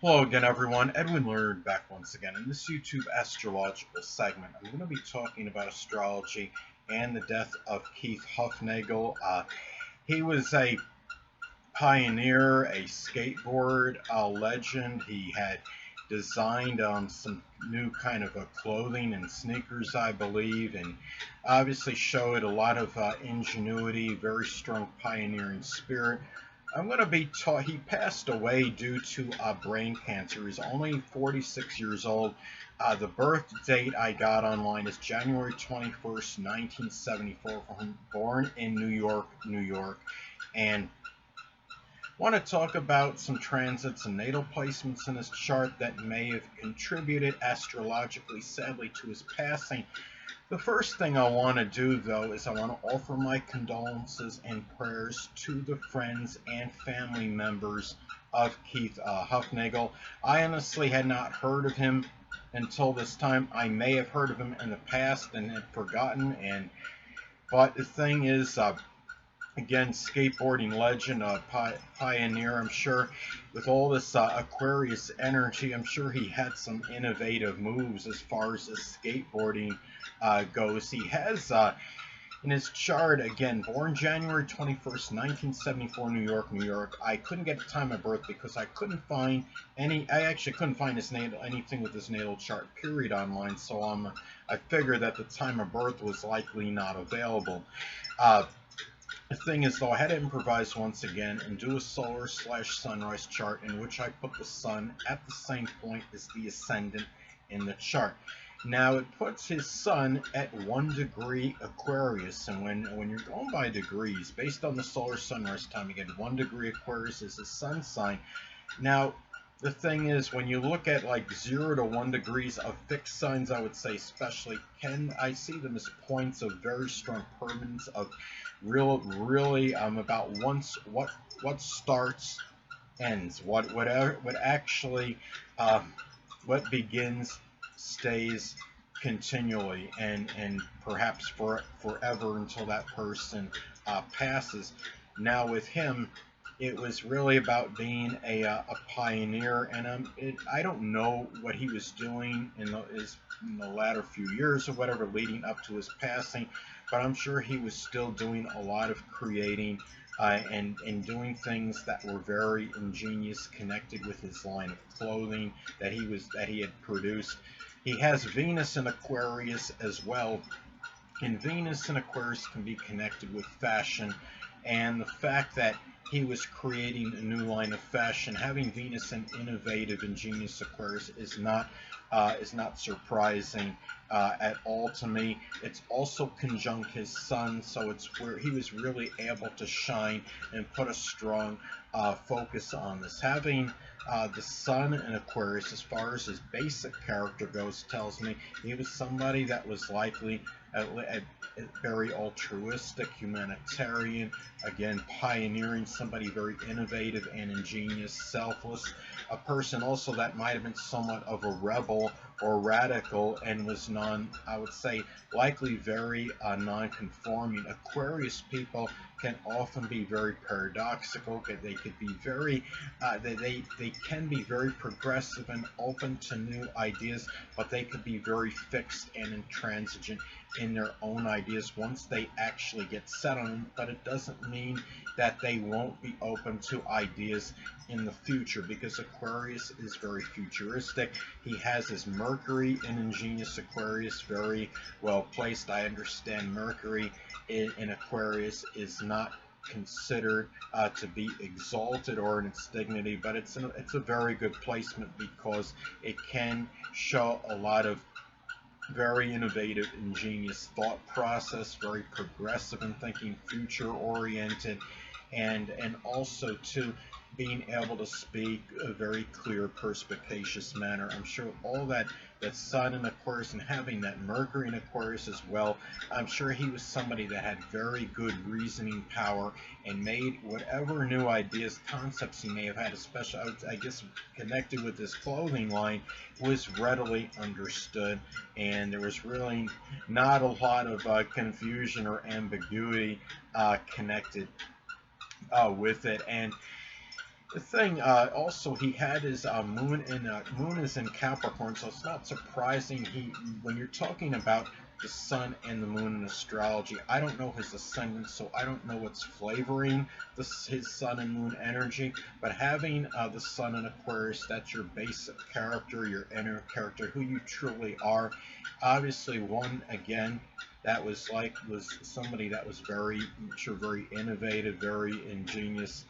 Hello again, everyone. Edwin Learnard back once again. In this YouTube astrological segment, I'm going to be talking about astrology and the death of Keith Hufnagel. He was a pioneer, a skateboard legend. He had designed some new kind of clothing and sneakers, I believe, and obviously showed a lot of ingenuity, very strong pioneering spirit. I'm going to be taught. He passed away due to brain cancer. He's only 46 years old. The birth date I got online is January 21st, 1974. Born in New York, New York. And want to talk about some transits and natal placements in his chart that may have contributed astrologically, sadly, to his passing. The first thing I want to do, though, is I want to offer my condolences and prayers to the friends and family members of Keith Hufnagel. I honestly had not heard of him until this time. I may have heard of him in the past and had forgotten. But the thing is, again, skateboarding legend, pioneer, I'm sure. With all this Aquarius energy, I'm sure he had some innovative moves as far as his skateboarding goes. He has, in his chart, again, born January 21st, 1974, New York, New York. I couldn't get the time of birth because I couldn't find I actually couldn't find anything with his natal chart, period, online, so I figured that the time of birth was likely not available. The thing is, though, I had to improvise once again and do a solar/sunrise chart in which I put the sun at the same point as the ascendant in the chart. Now, it puts his sun at 1 degree Aquarius, and when you're going by degrees, based on the solar sunrise time, you get 1 degree Aquarius as his sun sign. Now, the thing is, when you look at like 0 to 1 degrees of fixed signs, I would say especially, I see them as points of very strong permanence, of really about once what starts ends, what actually what begins stays continually, and perhaps forever until that person passes. Now with him, it was really about being a pioneer, and I don't know what he was doing in the latter few years or whatever leading up to his passing, but I'm sure he was still doing a lot of creating and doing things that were very ingenious, connected with his line of clothing that he had produced. He has Venus in Aquarius as well, and Venus in Aquarius can be connected with fashion, and the fact that he was creating a new line of fashion. Having Venus in innovative, ingenious Aquarius is not surprising at all to me. It's also conjunct his sun, so it's where he was really able to shine and put a strong focus on this. Having the sun in Aquarius, as far as his basic character goes, tells me he was somebody that was likely very altruistic, humanitarian, again, pioneering, somebody very innovative and ingenious, selfless, a person also that might have been somewhat of a rebel or radical and was I would say, likely very non-conforming. Aquarius people can often be very paradoxical. They could be very, they can be very progressive and open to new ideas, but they could be very fixed and intransigent in their own ideas once they actually get set on them. But it doesn't mean that they won't be open to ideas in the future, because Aquarius is very futuristic. He has his Mercury in ingenious Aquarius very well placed. I understand Mercury in Aquarius is not considered to be exalted or in its dignity, but it's a very good placement because it can show a lot of very innovative, ingenious thought process, very progressive in thinking, future oriented, and also too being able to speak a very clear, perspicacious manner. I'm sure all that Sun in Aquarius and having that Mercury in Aquarius as well, I'm sure he was somebody that had very good reasoning power and made whatever new ideas, concepts he may have had, especially I guess connected with his clothing line, was readily understood, and there was really not a lot of confusion or ambiguity connected with it. And The thing, also, he had his moon is in Capricorn, so it's not surprising. When you're talking about the sun and the moon in astrology, I don't know his ascendant, so I don't know what's flavoring his sun and moon energy. But having the sun in Aquarius, that's your basic character, your inner character, who you truly are. Obviously, one again. Was somebody that was very, sure, very innovative, very ingenious,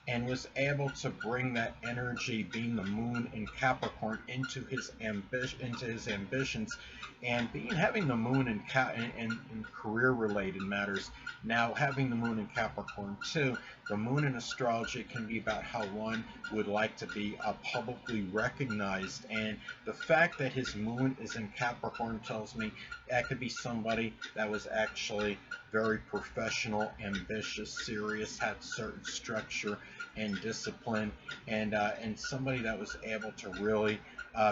and was able to bring that energy, being the moon in Capricorn, into his ambitions, and having the moon in career related matters. Now, having the moon in Capricorn too, the moon in astrology can be about how one would like to be publicly recognized, and the fact that his moon is in Capricorn tells me that could be somebody that was actually very professional, ambitious, serious, had certain structure and discipline, and somebody that was able to really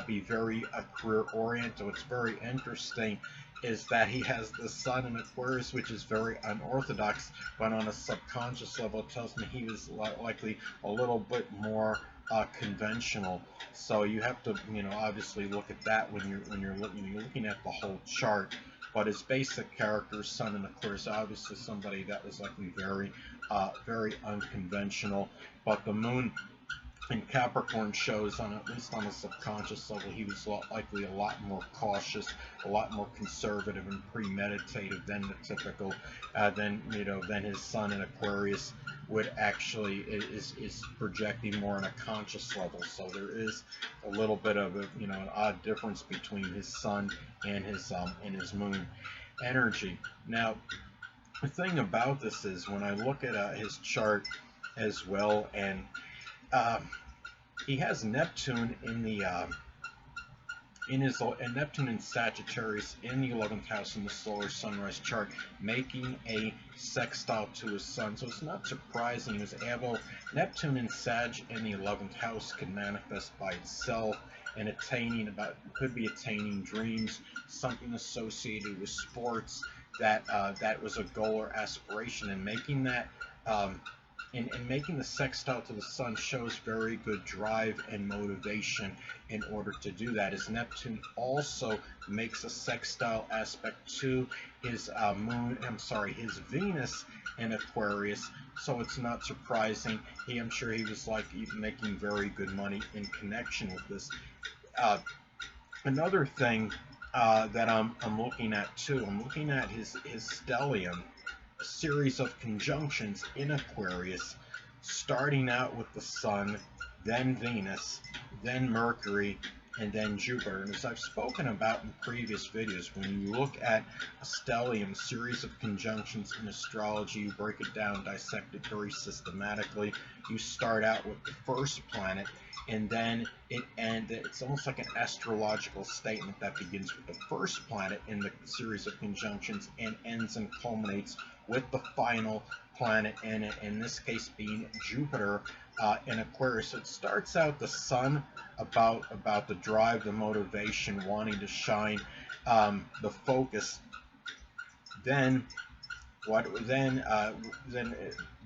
be very career oriented. What's very interesting is that he has the sun in Aquarius, which is very unorthodox, but on a subconscious level, it tells me he was likely a little bit more conventional. So you have to, obviously look at that when you're looking at the whole chart. But his basic character, sun in Aquarius, obviously somebody that was likely very unconventional. But the moon in Capricorn shows, at least on a subconscious level, he was likely a lot more cautious, a lot more conservative and premeditative than the typical, than his sun in Aquarius would actually is projecting more on a conscious level. So there is a little bit of an odd difference between his sun and his moon energy. Now, the thing about this is when I look at his chart as well, and he has Neptune Neptune in Sagittarius in the 11th house in the solar sunrise chart, making a sextile to his sun. So it's not surprising he was able. Neptune in Sag in the 11th house can manifest by itself and could be attaining dreams, something associated with sports that was a goal or aspiration, and making that. And making the sextile to the sun shows very good drive and motivation in order to do that. As Neptune also makes a sextile aspect to his his Venus in Aquarius, so it's not surprising. I'm sure he was making very good money in connection with this. Another thing that I'm looking at too, I'm looking at his stellium, a series of conjunctions in Aquarius, starting out with the Sun, then Venus, then Mercury, and then Jupiter. And as I've spoken about in previous videos, when you look at a stellium, series of conjunctions in astrology, you break it down, dissect it very systematically. You start out with the first planet, and then it's almost like an astrological statement that begins with the first planet in the series of conjunctions and ends and culminates with the final planet in this case being Jupiter in Aquarius. So it starts out the sun about the drive, the motivation, wanting to shine, the focus. Then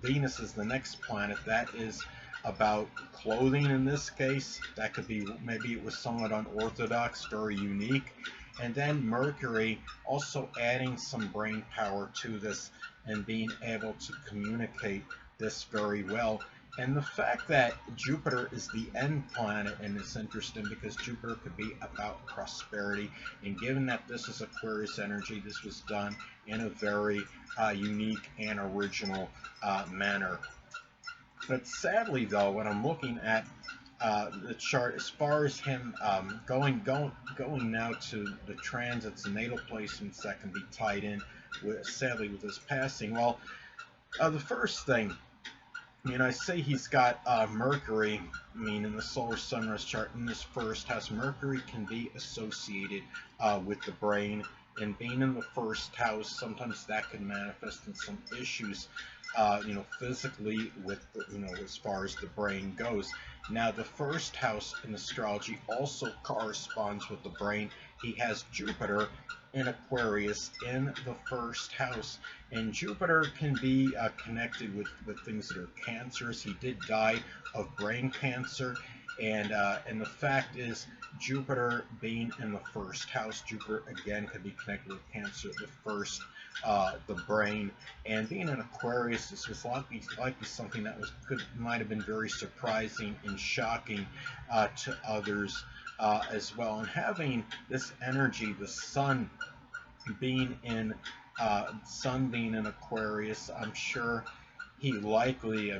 Venus is the next planet. That is about clothing in this case. That could be, maybe it was somewhat unorthodox, very unique. And then Mercury also adding some brain power to this and being able to communicate this very well. And the fact that Jupiter is the end planet, and it's interesting because Jupiter could be about prosperity, and given that this is Aquarius energy, this was done in a very unique and original manner. But sadly, though, when I'm looking at the chart, as far as him going now to the transits and natal placements that can be tied in sadly with his passing. Well, the first thing, I say he's got Mercury, in the solar sunrise chart in this first house. Mercury can be associated with the brain, and being in the first house, sometimes that can manifest in some issues, physically with, as far as the brain goes. Now, the first house in astrology also corresponds with the brain. He has Jupiter in Aquarius in the first house. And Jupiter can be connected with things that are cancerous. He did die of brain cancer. And the fact is, Jupiter being in the first house, Jupiter again could be connected with cancer, the first, the brain, and being in Aquarius, this was likely something that might have been very surprising and shocking to others as well. And having this energy, the being in Sun being in Aquarius, I'm sure he likely,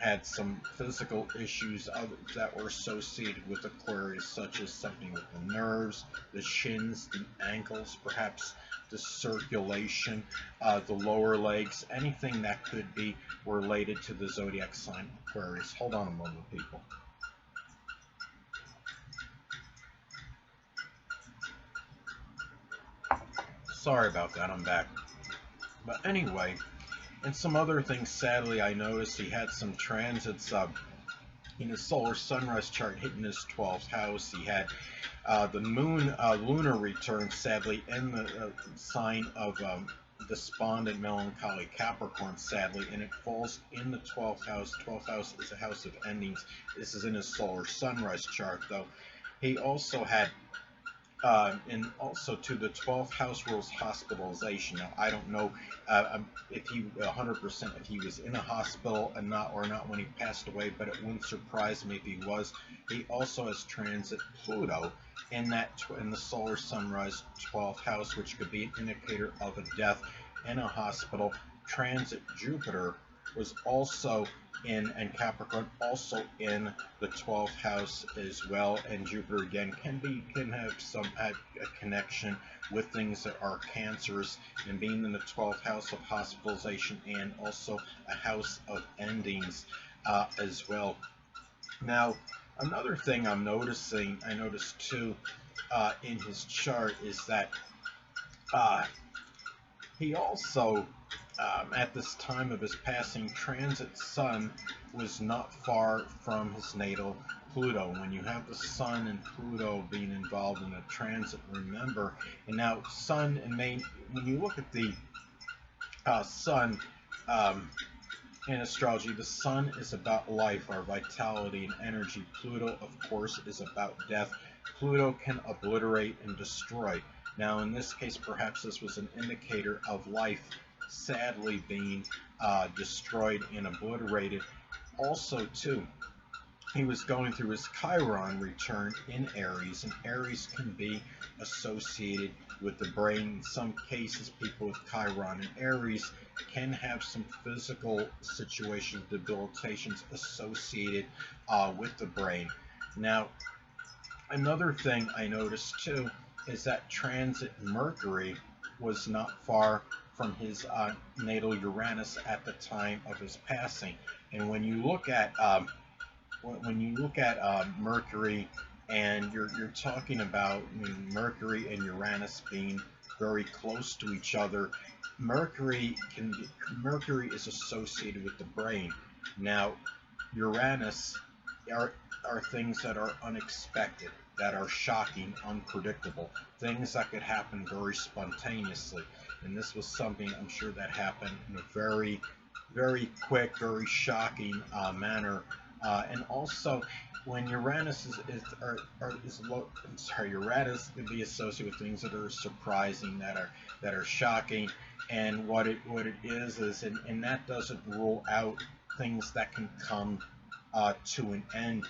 had some physical issues that were associated with Aquarius, such as something with the nerves, the shins, the ankles, perhaps the circulation, the lower legs, anything that could be related to the zodiac sign Aquarius. Hold on a moment, people. Sorry about that, I'm back. But anyway, and some other things, sadly, I noticed he had some transits in his solar sunrise chart hitting his 12th house. He had the moon lunar return, sadly, in the sign of despondent, melancholy Capricorn, sadly, and it falls in the 12th house. 12th house is a house of endings. This is in his solar sunrise chart, though. He also had and also to the 12th house rules hospitalization. Now, I don't know if he 100% if he was in a hospital and not when he passed away, but it wouldn't surprise me if he was. He also has transit Pluto in the solar sunrise 12th house, which could be an indicator of a death in a hospital. Transit Jupiter was also and Capricorn also in the 12th house as well, and Jupiter again can have a connection with things that are cancerous, and being in the 12th house of hospitalization and also a house of endings as well. Now, another thing I noticed too in his chart is that he also at this time of his passing, transit Sun was not far from his natal Pluto. When you have the Sun and Pluto being involved in a transit, remember, and now Sun and when you look at the Sun in astrology, the Sun is about life, our vitality and energy. Pluto, of course, is about death. Pluto can obliterate and destroy. Now, in this case, perhaps this was an indicator of life sadly being destroyed and obliterated. Also, too, he was going through his Chiron return in Aries, and Aries can be associated with the brain. In some cases, people with Chiron and Aries can have some physical situations, debilitations associated with the brain. Now, another thing I noticed too is that transit Mercury was not far from his natal Uranus at the time of his passing. And when you look at Mercury, and you're talking about Mercury and Uranus being very close to each other, Mercury is associated with the brain. Now, Uranus are things that are unexpected, that are shocking, unpredictable, things that could happen very spontaneously. And this was something I'm sure that happened in a very, very quick, very shocking manner. And also, when Uranus Uranus can be associated with things that are surprising, that are shocking, and what it is, and that doesn't rule out things that can come to an end.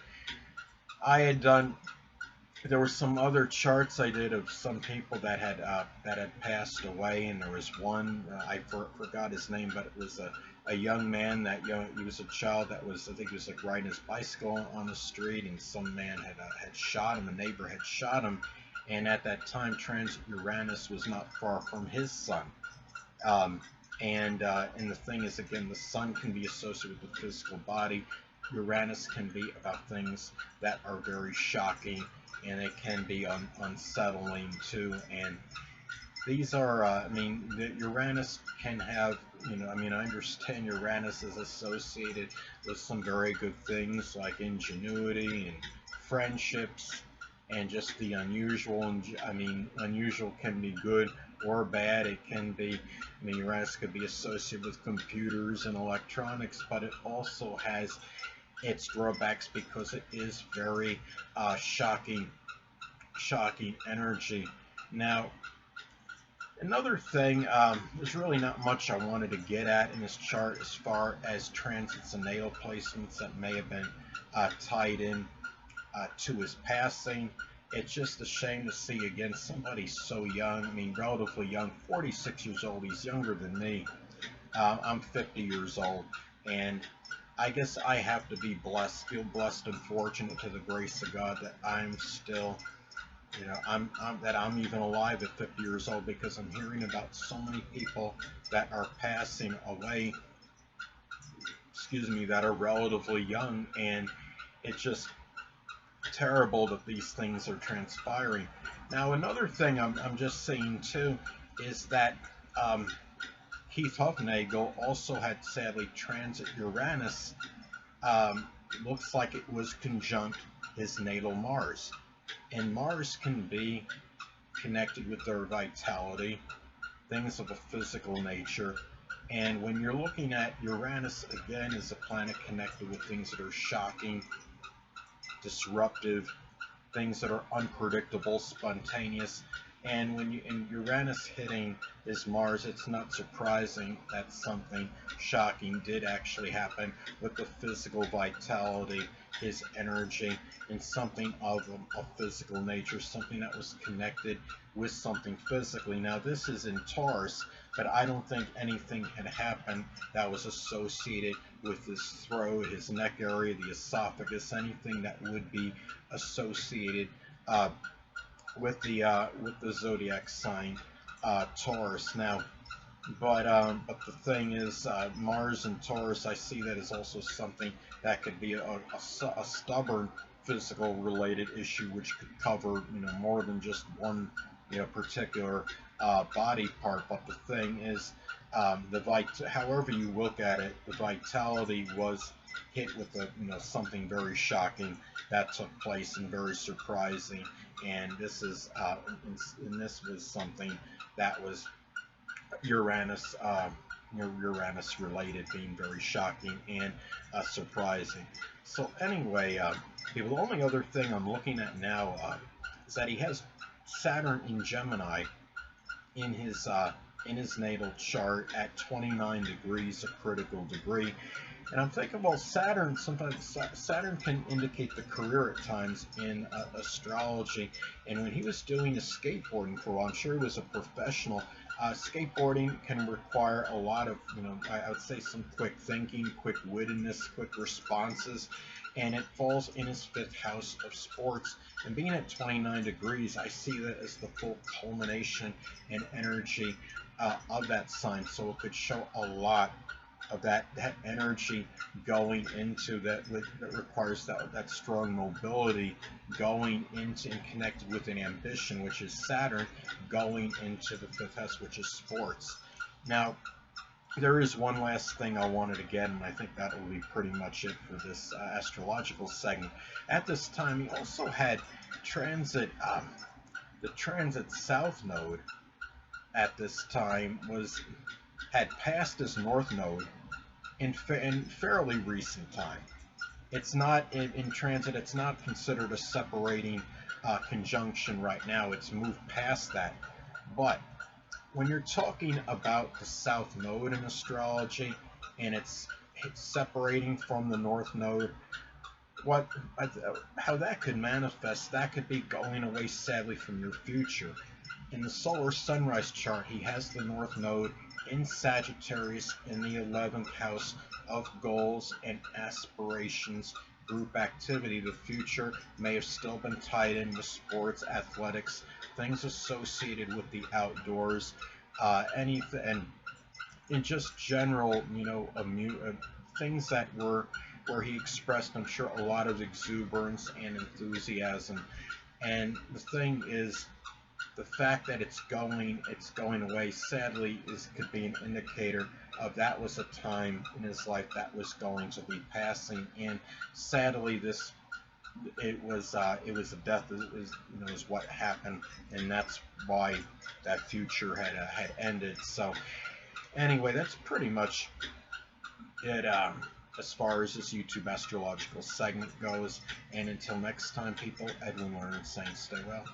There were some other charts I did of some people that had passed away, and there was one I forgot his name, but it was a young man he was a child that was, I think he was like riding his bicycle on the street, and some man had shot him. A neighbor had shot him, and at that time, transit Uranus was not far from his sun. And the thing is, again, the Sun can be associated with the physical body. Uranus can be about things that are very shocking, and it can be unsettling too. And these are, Uranus can have, I understand Uranus is associated with some very good things like ingenuity and friendships and just the unusual. And unusual can be good, or bad. It can be, I mean, Uranus could be associated with computers and electronics, but it also has its drawbacks because it is very shocking energy. Now, another thing, there's really not much I wanted to get at in this chart as far as transits and natal placements that may have been tied in to his passing. It's just a shame to see, again, somebody so young. I mean, relatively young, 46 years old. He's younger than me. I'm 50 years old, and I guess I have to be blessed, feel blessed and fortunate to the grace of God that I'm still, that I'm even alive at 50 years old, because I'm hearing about so many people that are passing away, that are relatively young, and it's just terrible that these things are transpiring. Now, another thing I'm just saying too is that Keith Hufnagel also had sadly transit Uranus. Looks like it was conjunct his natal Mars. And Mars can be connected with their vitality, things of a physical nature. And when you're looking at Uranus, again, as a planet connected with things that are shocking, disruptive, things that are unpredictable, spontaneous. And when Uranus hitting is Mars, it's not surprising that something shocking did actually happen with the physical vitality, his energy, and something of a physical nature, something that was connected with something physically. Now, this is in Taurus, but I don't think anything had happened that was associated with his throat, his neck area, the esophagus, anything that would be associated with the zodiac sign Taurus. Now, but the thing is, Mars and Taurus, I see that as also something that could be a stubborn physical related issue, which could cover more than just one particular body part. But the thing is, however you look at it, the vitality was hit with something very shocking that took place and very surprising. And this is this was something that was Uranus Uranus related, being very shocking and surprising. So anyway, the only other thing I'm looking at now is that he has Saturn in Gemini in his natal chart at 29 degrees, a critical degree. And I'm thinking, well, sometimes Saturn can indicate the career at times in astrology. And when he was doing his skateboarding for a while, I'm sure he was a professional. Skateboarding can require a lot of, I would say some quick thinking, quick wittedness, quick responses. And it falls in his 5th house of sports. And being at 29 degrees, I see that as the full culmination and energy of that sign. So it could show a lot of that energy going into that requires that strong mobility going into and connected with an ambition, which is Saturn, going into the 5th house, which is sports. Now, there is one last thing I wanted to get, and I think that will be pretty much it for this astrological segment. At this time, he also had the transit south node at this time had passed his north node in fairly recent time. It's not in transit. It's not considered a separating conjunction right now. It's moved past that. But when you're talking about the south node in astrology, and it's separating from the north node, how that could manifest, that could be going away sadly from your future. In the solar sunrise chart, he has the north node in Sagittarius in the 11th house of goals and aspirations, group activity. The future may have still been tied in with sports, athletics, things associated with the outdoors, anything, and in just general, things that were where he expressed, I'm sure, a lot of exuberance and enthusiasm. And the thing is, the fact that it's going away, sadly, could be an indicator of that was a time in his life that was going to be passing. And sadly, this it was the death is what happened, and that's why that future had ended. So anyway, that's pretty much it as far as this YouTube astrological segment goes. And until next time, people, Edwin Learnard saying stay well.